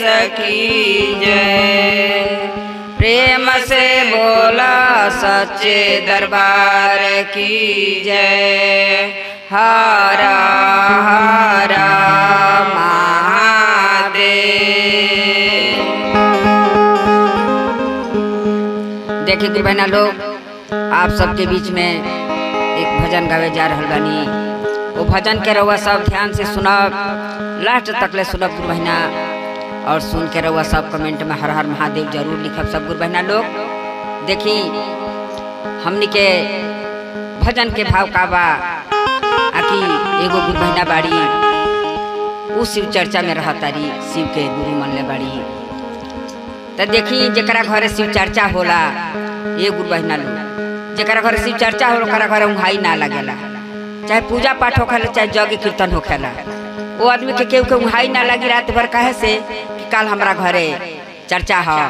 की जय। प्रेम से बोला सच्चे दरबार की जय। हरा हरा महादेव। देखिए कि बहना लोग, आप सबके बीच में एक भजन गावे जा रहल बानी। वो भजन के रउआ सब ध्यान से सुनब, लास्ट तक ले सुनब गुरु बहना, और सुन के रउआ सब कमेंट में हर हर महादेव जरूर लिखब सब गुरु बहना लोग। देखी हमनी के भजन के भाव का बा, आकि एगो गुरु बहना बाड़ी, उ शिव चर्चा में रहतारी, शिव के गुरु मनले बाड़ी। तो देखी जरा घरे शिव चर्चा होला, ये गुरु बहना लोग, जरा घरे शिव चर्चा होला ओकरा घरे उंघाई ना लगेला, चाहे पूजा पाठ होखेला चाहे यज्ञ कीर्तन होखेला। वो आदमी के केहू के उंघाई ना लगी रात भर, कहे से कि कल हमारा घरे चर्चा है,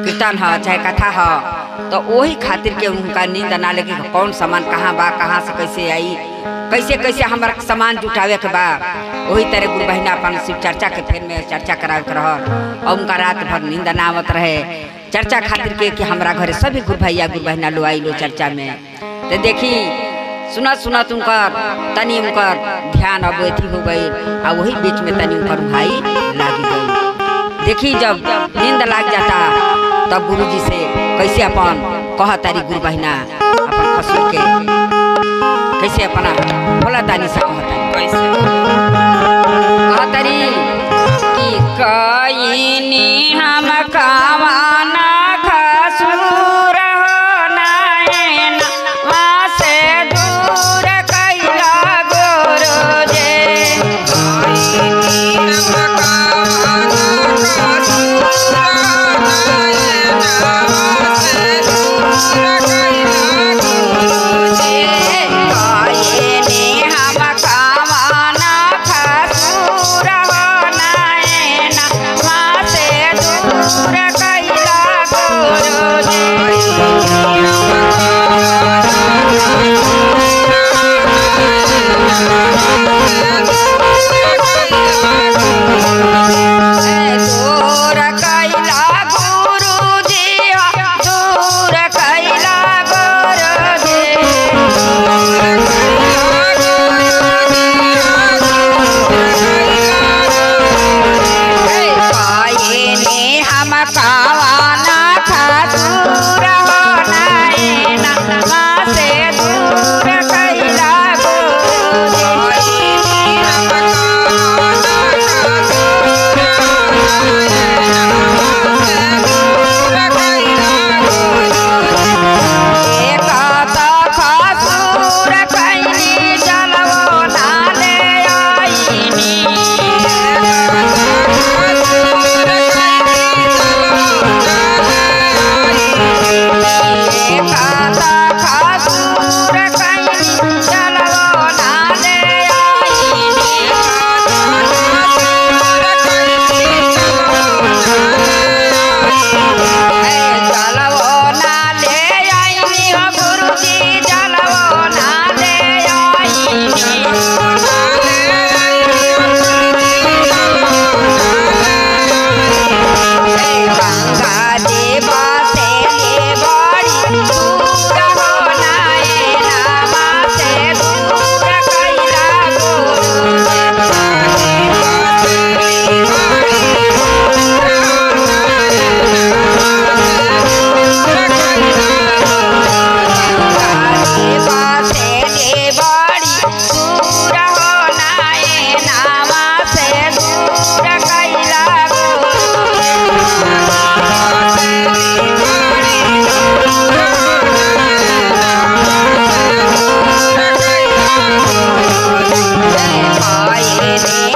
कीर्तन है, चाहे कथा है। तो वही खातिर के उनका नींद ना लगे कौन सामान कहाँ बा, कहाँ से कैसे आई, कैसे कैसे हमारा सामान जुटावे के बा। वही तरह गुरु बहना अपन शिव चर्चा के फेर में चर्चा करावे के रह, और उनका रात भर नींद ना आवत रहे चर्चा खातिर के कि हमारा घरे सभी गुरु भैया गुरु बहना लो आई लो चर्चा में। तो देखी सुनत सुनत उनकर तनी उनकर ध्यान अब अथी हो गई, और वही बीच में तनी उनकर उंघाई लागी गई। देखी जब नींद लाग जाता तब गुरुजी से कैसे अपन कह तारी गुरु बहना अपन खसू के कैसे अपना भोला दानी से कहतारी कि कईनी हम कावाना खसूर हो नायन वहाँ से दूर कैला गुरु जे।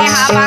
हम